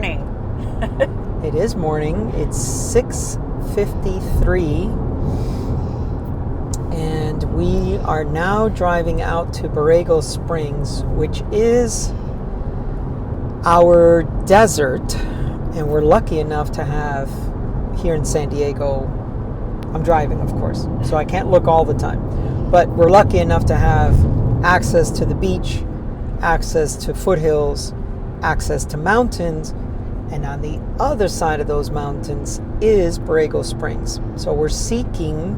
morning. It is morning. It's 6:53, and we are now driving out to Borrego Springs, which is our desert, and we're lucky enough to have here in San Diego. I'm driving, of course, so I can't look all the time, but we're lucky enough to have access to the beach, access to foothills, access to mountains, and on the other side of those mountains is Borrego Springs. So we're seeking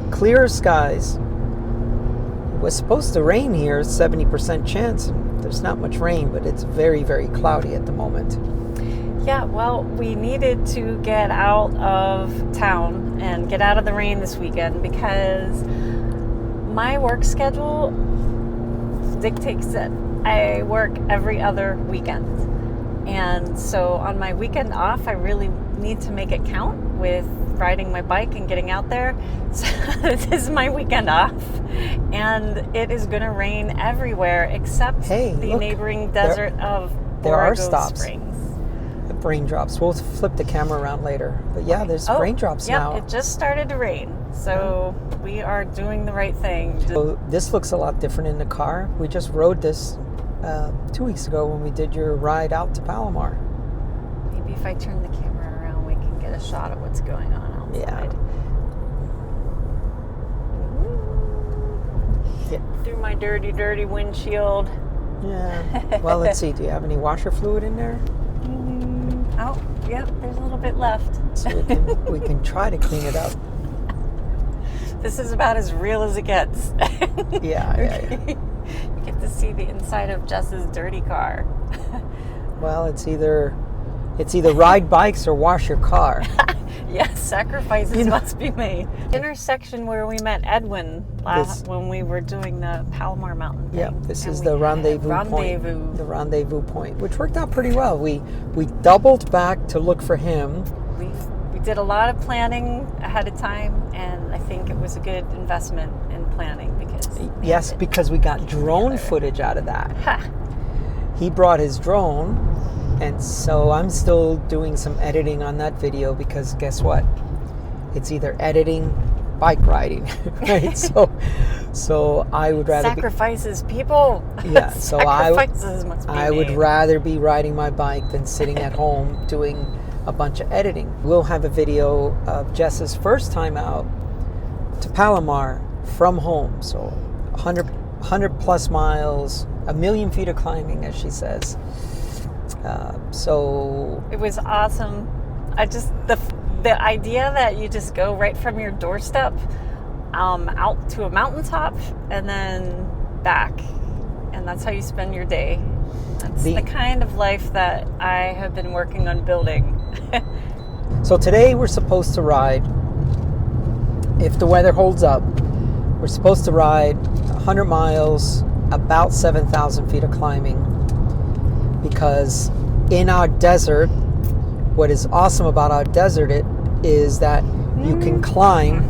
clearer skies. It was supposed to rain here, 70% chance. There's not much rain, but it's very, very cloudy at the moment. Yeah, well, we needed to get out of town and get out of the rain this weekend because my work schedule dictates that I work every other weekend. And so on my weekend off, I really need to make it count with riding my bike and getting out there. So this is my weekend off, and it is going to rain everywhere except the neighboring desert of Borrego Springs. Raindrops. We'll flip the camera around later. But yeah, there's raindrops now. It just started to rain. So we are doing the right thing. So this looks a lot different in the car. We just rode this 2 weeks ago when we did your ride out to Palomar. Maybe if I turn the camera around, we can get a shot of what's going on outside. Yeah. Through my dirty, dirty windshield. Yeah. Well, let's see. Do you have any washer fluid in there? Oh, yep. There's a little bit left. So we can try to clean it up. This is about as real as it gets. Yeah. You get to see the inside of Jess's dirty car. Well, it's either ride bikes or wash your car. Yes, sacrifices must be made. Intersection where we met Edwin when we were doing the Palomar Mountain thing. Yeah, this is the rendezvous point. The rendezvous point, which worked out pretty well. We doubled back to look for him. We did a lot of planning ahead of time, and I think it was a good investment in planning because we got drone footage out of that. He brought his drone, and so I'm still doing some editing on that video because guess what? It's either editing, bike riding, right? So I would rather sacrifices people. Yeah, so I would made. rather be riding my bike than sitting at home doing a bunch of editing. We'll have a video of Jess's first time out to Palomar from home. So 100 plus miles, 1,000,000 feet of climbing, as she says. So it was awesome. The idea that you just go right from your doorstep out to a mountaintop and then back, and that's how you spend your day. That's the kind of life that I have been working on building. So today we're supposed to ride, if the weather holds up, we're supposed to ride 100 miles, about 7,000 feet of climbing, because in our desert, what is awesome about our desert is that you can climb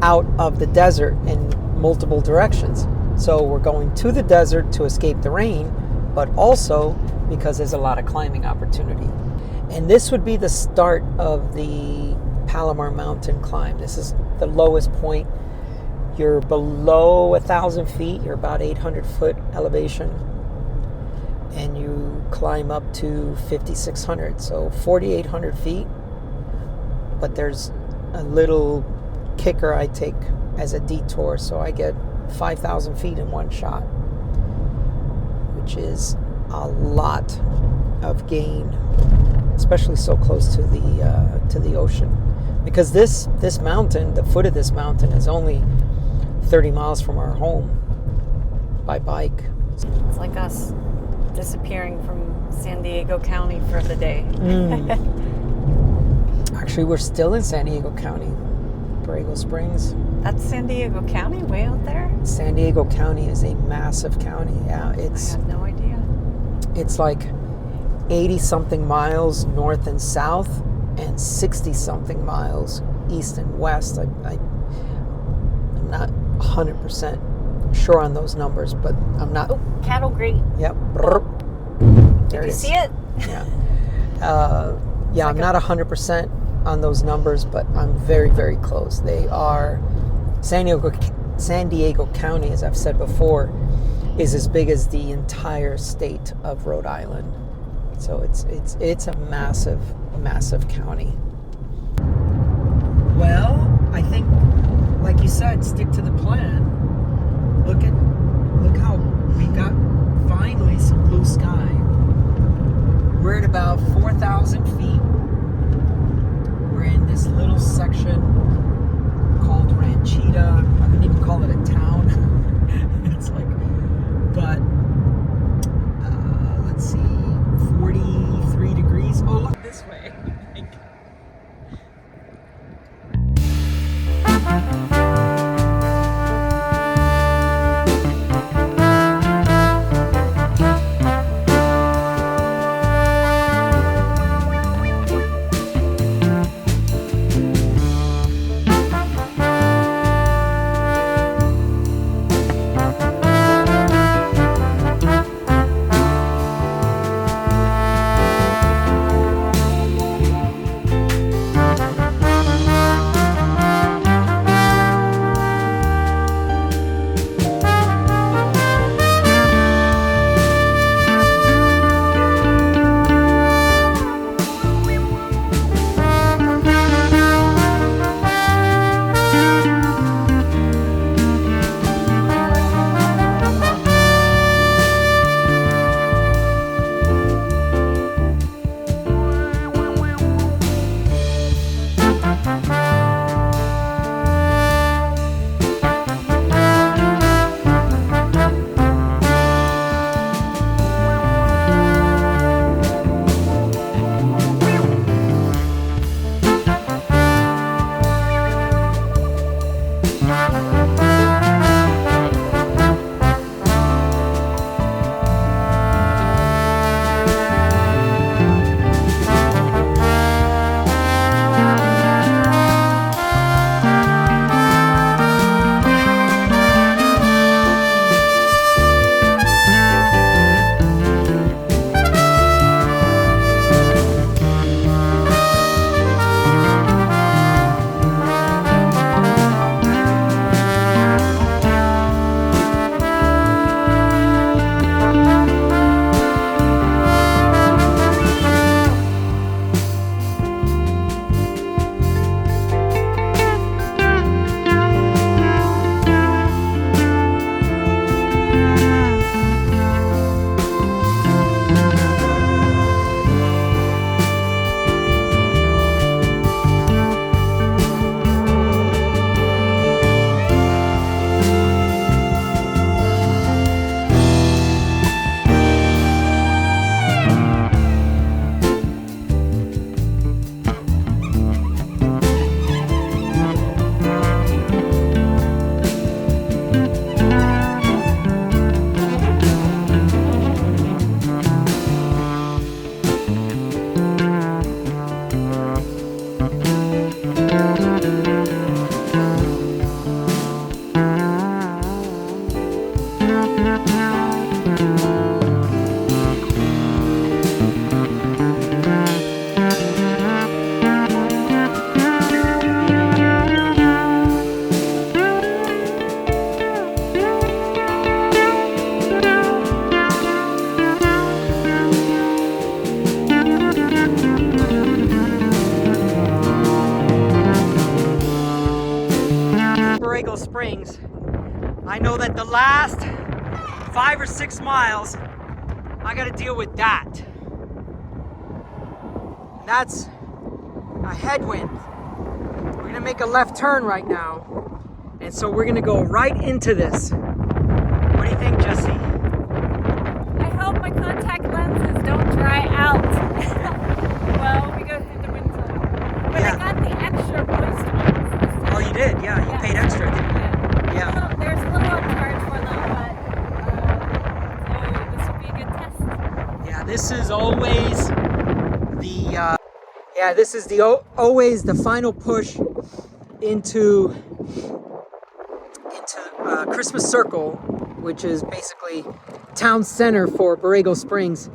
out of the desert in multiple directions. So we're going to the desert to escape the rain, but also because there's a lot of climbing opportunity. And this would be the start of the Palomar Mountain climb. This is the lowest point. You're below 1,000 feet. You're about 800 foot elevation. And you climb up to 5,600, so 4,800 feet. But there's a little kicker I take as a detour, so I get 5,000 feet in one shot, which is a lot of gain, especially so close to the ocean. Because this mountain, the foot of this mountain, is only 30 miles from our home by bike. It's like us disappearing from San Diego County for the day. Actually, we're still in San Diego County, Borrego Springs. That's San Diego County, way out there? San Diego County is a massive county. Yeah, I had no idea. It's like 80-something miles north and south, and 60-something miles east and west. I'm not 100% sure on those numbers, but I'm not. Oh, cattle grate. Yep. Did you see it? Yeah. Yeah, I'm not 100% on those numbers, but I'm very, very close. They are San Diego County, as I've said before, is as big as the entire state of Rhode Island. So it's a massive, massive county. Well, I think, like you said, stick to the plan. Look how we got finally some blue sky. We're at about 4,000 feet. We're in this little section called Ranchita. I wouldn't even call it a town. It's like, but let's see, 43 degrees. Oh, look this way. Borrego Springs, I know that the last 5 or 6 miles, I gotta deal with that. That's a headwind. We're gonna make a left turn right now, and so we're gonna go right into this. What do you think, Jesse? I hope my contact lenses don't dry out. Well, we go through the winter. But Yeah. I got the extra moist ones. Oh, you did? Yeah, you paid extra, didn't you? Yeah. Well, there's a little upcharge for them, but so this will be a good test. Yeah, this is always always the final push into Christmas Circle, which is basically town center for Borrego Springs.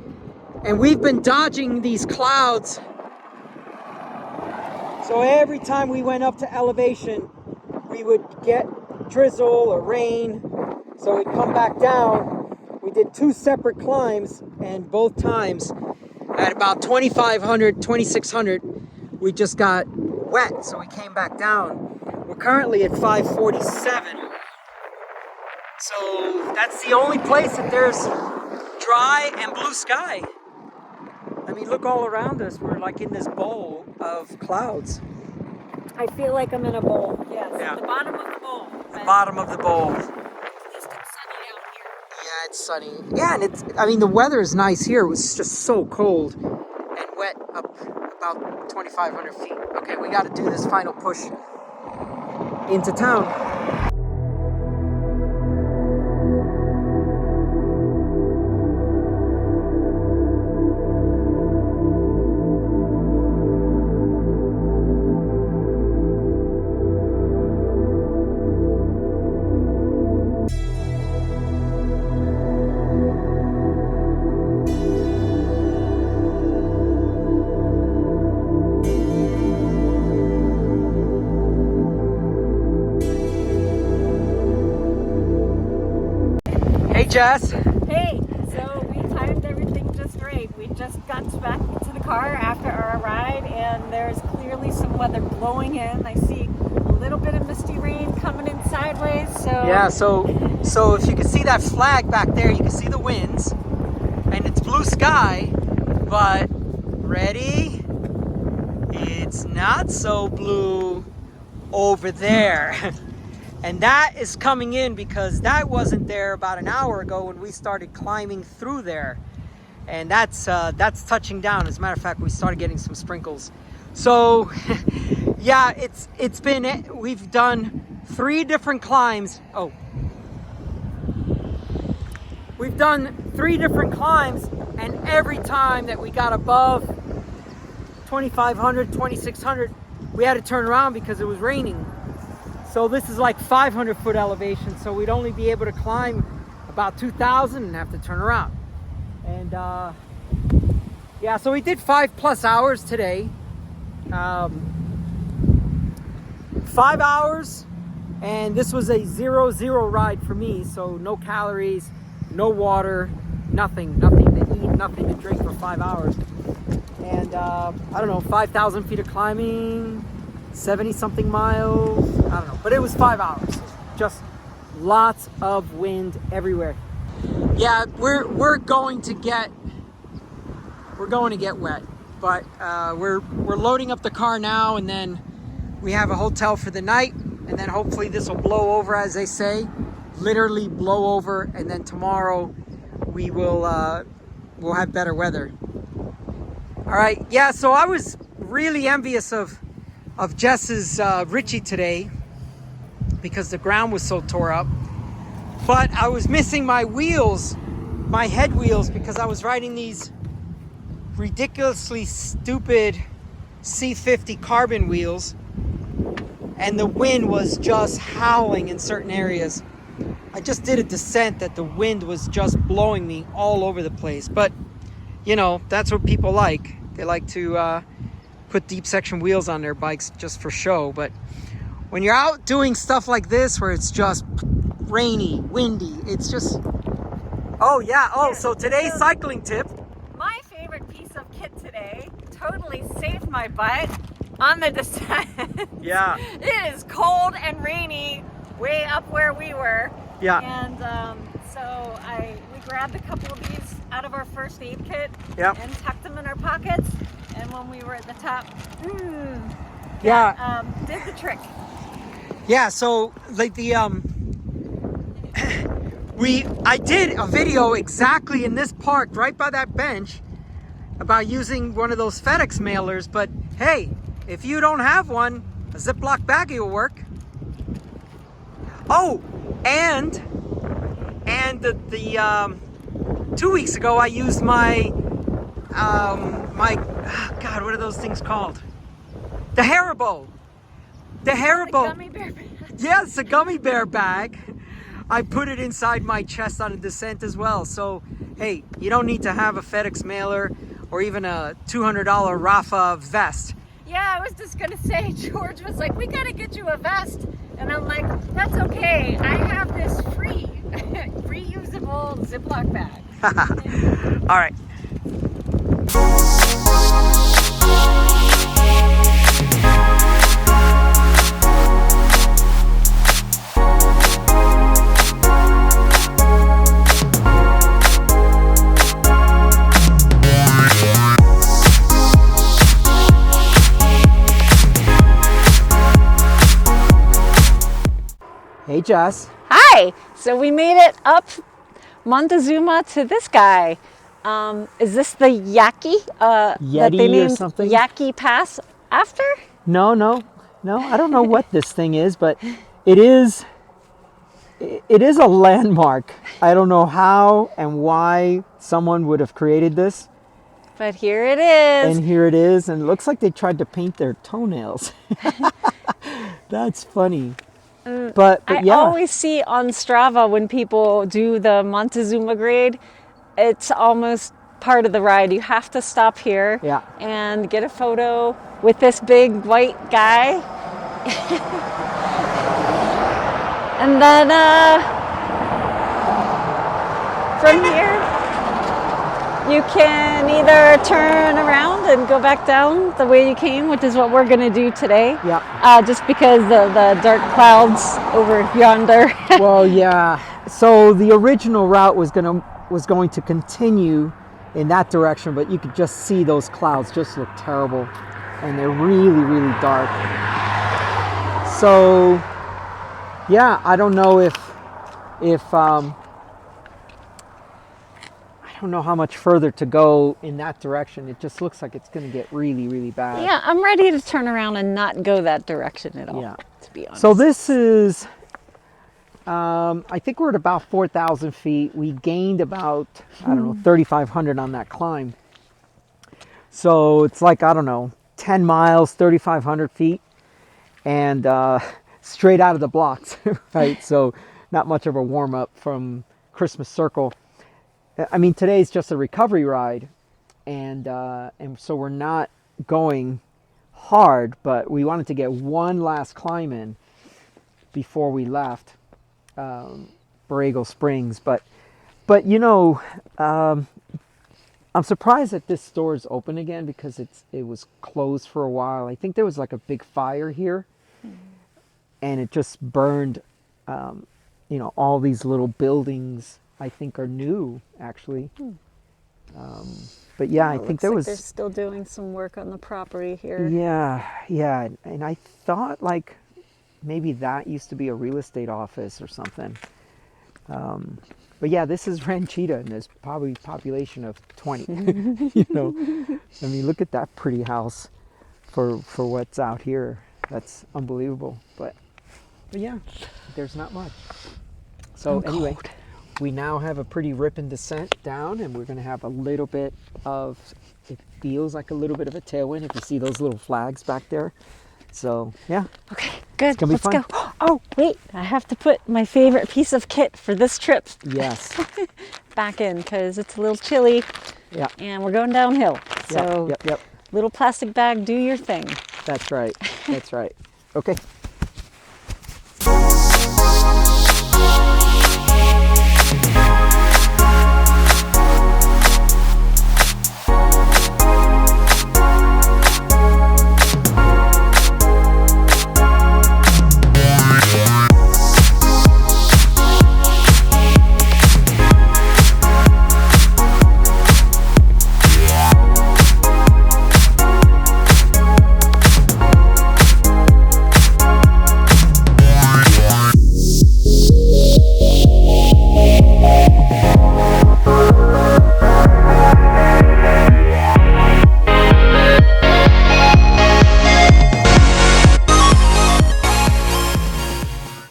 And we've been dodging these clouds. So every time we went up to elevation, we would get drizzle or rain. So we'd come back down. We did 2 separate climbs, and both times at about 2,500, 2,600, we just got wet. So we came back down. We're currently at 547. So that's the only place that there's dry and blue sky. I mean, look all around us. We're like in this bowl of clouds. I feel like I'm in a bowl. Yes. Yeah. The bottom of the bowl. The bottom of the bowl. It's just sunny out here. Yeah, it's sunny. Yeah, and it's, I mean, the weather is nice here. It was just so cold and wet up about 2,500 feet. Okay, we got to do this final push into town. Hey Jess. Hey, so we timed everything just right. We just got back to the car after our ride, and there's clearly some weather blowing in. I see a little bit of misty rain coming in sideways. So Yeah, so if you can see that flag back there, you can see the winds, and it's blue sky, but ready? It's not so blue over there. And that is coming in because that wasn't there about an hour ago when we started climbing through there. And that's touching down. As a matter of fact, we started getting some sprinkles. So yeah, we've done 3 different climbs. Oh. We've done 3 different climbs, and every time that we got above 2,500, 2,600, we had to turn around because it was raining. So this is like 500-foot elevation, so we'd only be able to climb about 2,000 and have to turn around. And yeah, so we did 5+ hours today. 5 hours, and this was a 0-0 ride for me, so no calories, no water, nothing to eat, nothing to drink for 5 hours. And I don't know, 5,000 feet of climbing, 70-something miles, I don't know, but it was 5 hours. Just lots of wind everywhere. Yeah, we're going to get wet, but we're loading up the car now, and then we have a hotel for the night, and then hopefully this will blow over, as they say, literally blow over, and then tomorrow we will we'll have better weather. All right, yeah. So I was really envious of Jess's Richie today because the ground was so tore up, but I was missing my wheels, my head wheels, because I was riding these ridiculously stupid C50 carbon wheels, and the wind was just howling in certain areas. I just did a descent that the wind was just blowing me all over the place, but you know, that's what people like. They like to put deep section wheels on their bikes just for show. But when you're out doing stuff like this where it's just rainy, windy, it's just, oh yeah. Oh, so today's cycling tip. My favorite piece of kit today totally saved my butt on the descent. Yeah. It is cold and rainy way up where we were. Yeah. And so we grabbed a couple of these out of our first aid kit. Yep. And tucked them in our pockets. And when we were at the top, yeah, did the trick. Yeah. So like I did a video exactly in this park right by that bench about using one of those FedEx mailers. But hey, if you don't have one, a Ziploc baggie will work. Oh, and the 2 weeks ago I used my God, what are those things called? The Haribo. The Haribo. The gummy bear bag. Yes, the gummy bear bag. I put it inside my chest on a descent as well. So Hey, you don't need to have a FedEx mailer or even a $200 Rafa vest. Yeah, I was just gonna say, George was like, we gotta get you a vest. And I'm like, that's okay. I have this free, reusable Ziploc bag. All right. Hey, Jess. Hi. So we made it up Montezuma to this guy. Is this the Yaqui? That they Yeti or named something? Yaqui Pass after? No. I don't know what this thing is, but it is a landmark. I don't know how and why someone would have created this. But here it is. And here it is, and it looks like they tried to paint their toenails. That's funny. But I yeah. always see on Strava when people do the Montezuma grade, it's almost part of the ride. You have to stop here and get a photo with this big white guy. And then from here, you can either turn around and go back down the way you came, which is what we're going to do today. Yeah. Just because the dark clouds over yonder. Well, yeah. So the original route was going to continue in that direction, but you could just see those clouds just look terrible, and they're really, really dark. So, yeah, I don't know if I don't know how much further to go in that direction. It just looks like it's going to get really, really bad. Yeah, I'm ready to turn around and not go that direction at all, to be honest. So this is, I think we're at about 4,000 feet. We gained about, 3,500 on that climb. So it's like, 10 miles, 3,500 feet, and straight out of the blocks, right? So not much of a warm up from Christmas Circle. I mean, today's just a recovery ride, and so we're not going hard, but we wanted to get one last climb in before we left Borrego Springs. But I'm surprised that this store is open again, because it was closed for a while. I think there was like a big fire here, and it just burned, all these little buildings. I think are new, actually. But yeah, I think there was. They're still doing some work on the property here. Yeah, and I thought like maybe that used to be a real estate office or something. But yeah, this is Ranchita, and there's probably a population of 20. I mean, look at that pretty house for what's out here. That's unbelievable. But yeah, there's not much. So anyway. We now have a pretty ripping descent down, and we're going to have a little bit of, it feels like a little bit of a tailwind if you see those little flags back there. So, yeah. Okay, good. It's going to be fun. Go. Oh, wait. I have to put my favorite piece of kit for this trip. Yes. Back in, because it's a little chilly. Yeah. And we're going downhill. So, Yep. little plastic bag, do your thing. That's right. Okay.